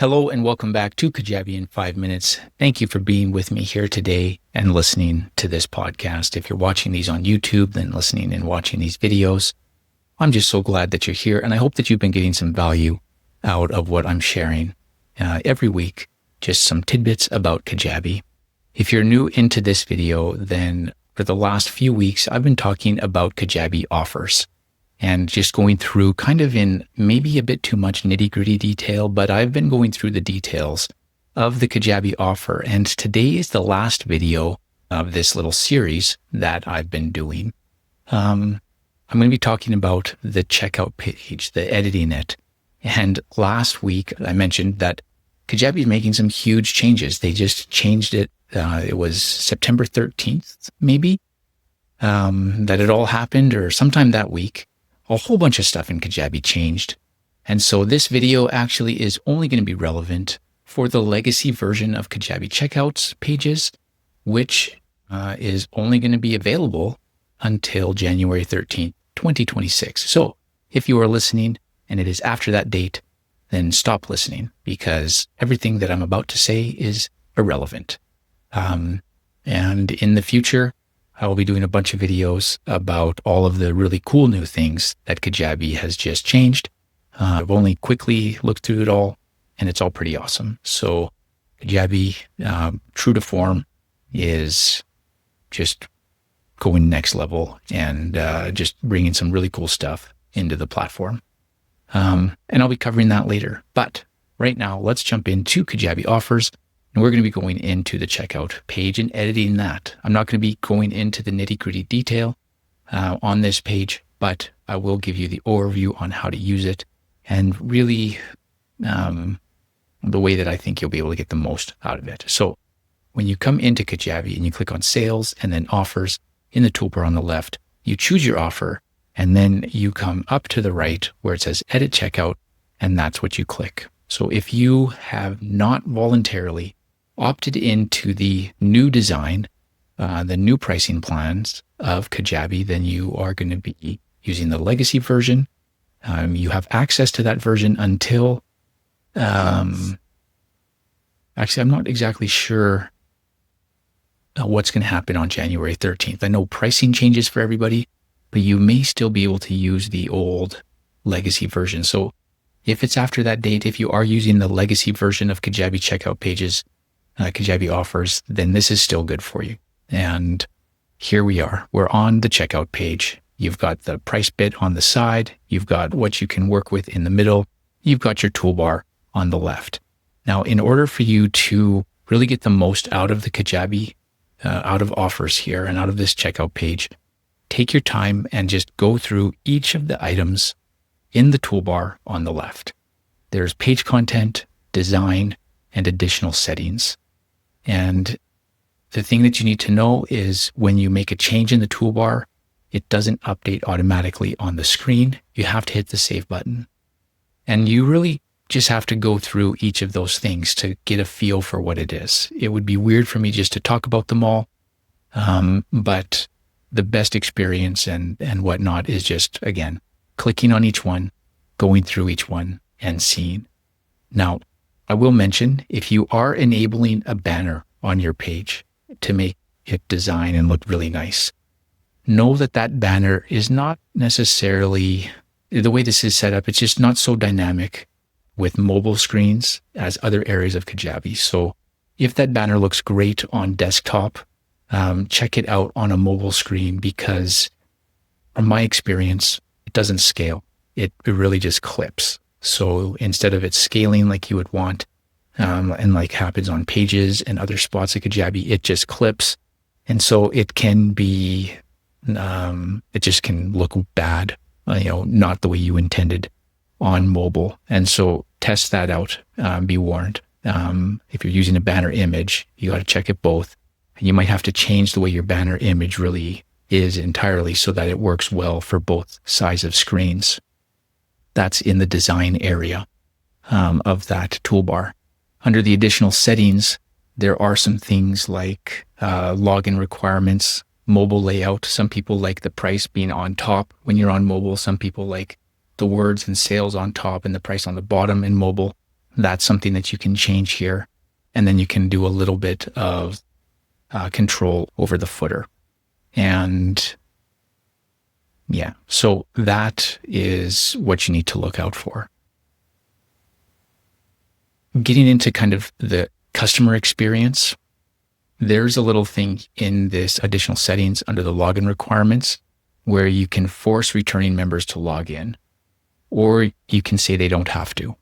Hello and welcome back to Kajabi in 5 minutes. Thank you for being with me here today and listening to this podcast. If you're watching these on YouTube, then listening and watching these videos, I'm just so glad that you're here, and I hope that you've been getting some value out of what I'm sharing every week, just some tidbits about Kajabi. If you're new into this video, then for the last few weeks, I've been talking about Kajabi offers and just going through kind of in maybe a bit too much nitty-gritty detail, but I've been going through the details of the Kajabi offer. And today is the last video of this little series that I've been doing. I'm going to be talking about the checkout page, the editing it. And last week I mentioned that Kajabi is making some huge changes. They just changed it. It was September 13th, maybe, that it all happened, or sometime that week. A whole bunch of stuff in Kajabi changed. And so this video actually is only going to be relevant for the legacy version of Kajabi checkouts pages, which is only going to be available until January 13th, 2026. So if you are listening and it is after that date, then stop listening, because everything that I'm about to say is irrelevant. And in the future, I will be doing a bunch of videos about all of the really cool new things that Kajabi has just changed. I've only quickly looked through it all, and it's all pretty awesome. So Kajabi, true to form, is just going next level and just bringing some really cool stuff into the platform. And I'll be covering that later. But right now, let's jump into Kajabi offers. And we're going to be going into the checkout page and editing that. I'm not going to be going into the nitty-gritty detail on this page, but I will give you the overview on how to use it and really the way that I think you'll be able to get the most out of it. So when you come into Kajabi and you click on sales and then offers in the toolbar on the left, you choose your offer, and then you come up to the right where it says edit checkout, and that's what you click. So if you have not voluntarily opted into the new design, the new pricing plans of Kajabi, then you are going to be using the legacy version. You have access to that version until, actually, I'm not exactly sure what's going to happen on January 13th. I know pricing changes for everybody, but you may still be able to use the old legacy version. So if it's after that date, if you are using the legacy version of Kajabi checkout pages, Kajabi offers, then this is still good for you. And here we are. We're on the checkout page. You've got the price bit on the side. You've got what you can work with in the middle. You've got your toolbar on the left. Now, in order for you to really get the most out of the Kajabi, out of offers here and out of this checkout page, take your time and just go through each of the items in the toolbar on the left. There's page content, design, and additional settings. And the thing that you need to know is when you make a change in the toolbar, it doesn't update automatically on the screen. You have to hit the save button. And you really just have to go through each of those things to get a feel for what it is. It would be weird for me just to talk about them all. But the best experience and whatnot is just, again, clicking on each one, going through each one, and seeing. Now, I will mention, if you are enabling a banner on your page to make it design and look really nice, know that that banner is not necessarily, the way this is set up, it's just not so dynamic with mobile screens as other areas of Kajabi. So if that banner looks great on desktop, check it out on a mobile screen, because from my experience, it doesn't scale. It really just clips. So instead of it scaling like you would want, and like happens on pages and other spots of Kajabi, it just clips. And so it can be, it just can look bad, not the way you intended on mobile. And so test that out, be warned. If you're using a banner image, you got to check it both. And you might have to change the way your banner image really is entirely so that it works well for both sides of screens. That's in the design area of that toolbar. Under the additional settings, there are some things like login requirements, mobile layout. Some people like the price being on top when you're on mobile. Some people like the words and sales on top and the price on the bottom in mobile. that's something that you can change here. And then you can do a little bit of control over the footer. And yeah, so that is what you need to look out for. Getting into kind of the customer experience, there's a little thing in this additional settings under the login requirements where you can force returning members to log in, or you can say they don't have to.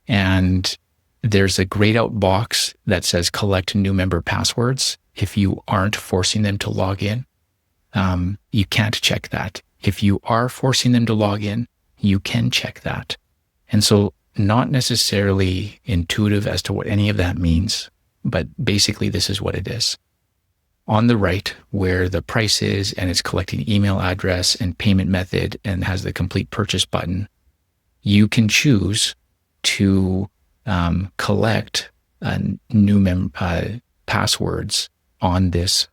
And there's a grayed out box that says collect new member passwords. If you aren't forcing them to log in, you can't check that. If you are forcing them to log in, you can check that. And so not necessarily intuitive as to what any of that means, but basically this is what it is. On the right, where the price is and it's collecting email address and payment method and has the complete purchase button, you can choose to collect new passwords on this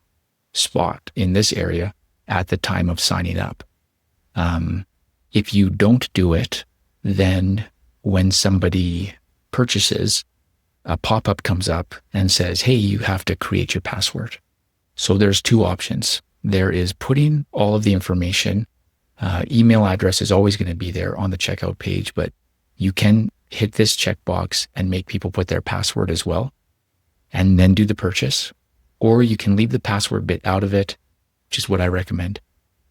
spot in this area at the time of signing up. If you don't do it, then when somebody purchases, a pop-up comes up and says, hey, you have to create your password. So there's two options. There is putting all of the information. Email address is always going to be there on the checkout page, but you can hit this checkbox and make people put their password as well, and then do the purchase. Or you can leave the password bit out of it, which is what I recommend.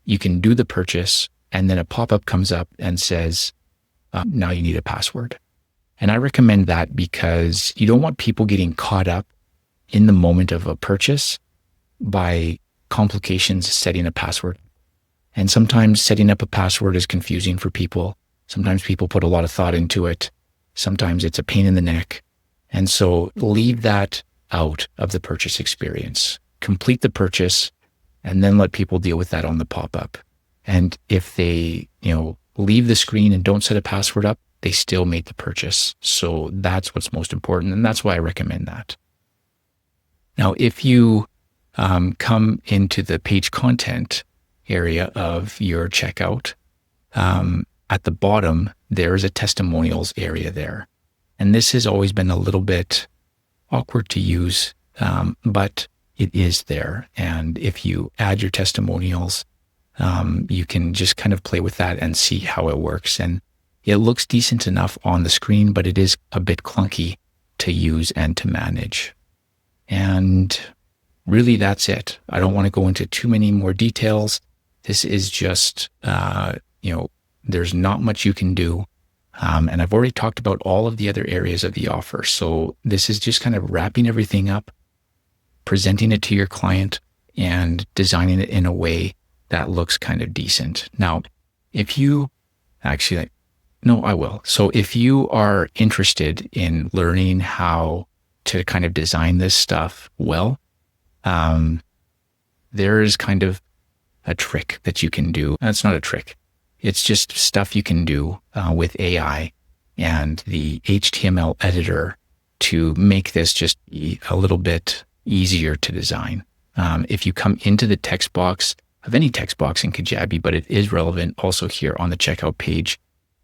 You can do the purchase, and then a pop-up comes up and says, now you need a password. And I recommend that because you don't want people getting caught up in the moment of a purchase by complications setting a password. And sometimes setting up a password is confusing for people. Sometimes people put a lot of thought into it. Sometimes it's a pain in the neck. And so leave that out of the purchase experience. Complete the purchase and then let people deal with that on the pop-up. And if they, leave the screen and don't set a password up, they still made the purchase. So that's what's most important. And that's why I recommend that. Now, if you come into the page content area of your checkout, at the bottom, there is a testimonials area there. And this has always been a little bit awkward to use, but it is there. And if you add your testimonials, you can just kind of play with that and see how it works. And it looks decent enough on the screen, but it is a bit clunky to use and to manage. And really, that's it. I don't want to go into too many more details. This is just, there's not much you can do. And I've already talked about all of the other areas of the offer. So this is just kind of wrapping everything up, presenting it to your client, and designing it in a way that looks kind of decent. Now, if you I will. So if you are interested in learning how to kind of design this stuff well, there is kind of a trick that you can do. That's not a trick. It's just stuff you can do with AI and the HTML editor to make this just a little bit easier to design. If you come into the text box of any text box in Kajabi, but it is relevant also here on the checkout page,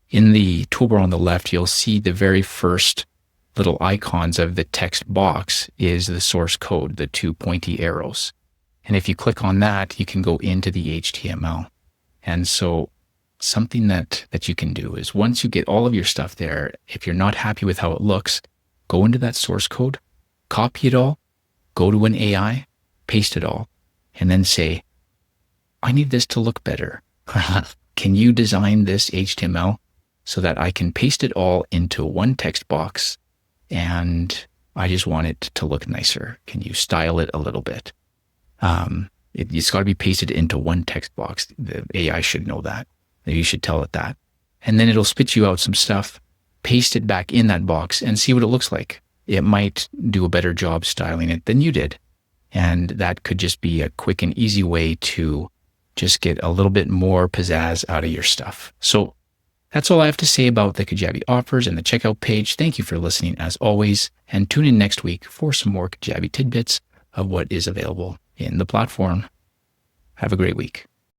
in the toolbar on the left, you'll see the very first little icons of the text box is the source code, the two pointy arrows. And if you click on that, you can go into the HTML. And so something that you can do is once you get all of your stuff there, if you're not happy with how it looks, go into that source code, copy it all, go to an AI, paste it all, and then say, I need this to look better. Can you design this HTML so that I can paste it all into one text box and I just want it to look nicer? Can you style it a little bit? It's got to be pasted into one text box. The AI should know that. You should tell it that. And then it'll spit you out some stuff, paste it back in that box and see what it looks like. It might do a better job styling it than you did. And that could just be a quick and easy way to just get a little bit more pizzazz out of your stuff. So that's all I have to say about the Kajabi offers and the checkout page. Thank you for listening as always, and tune in next week for some more Kajabi tidbits of what is available in the platform. Have a great week.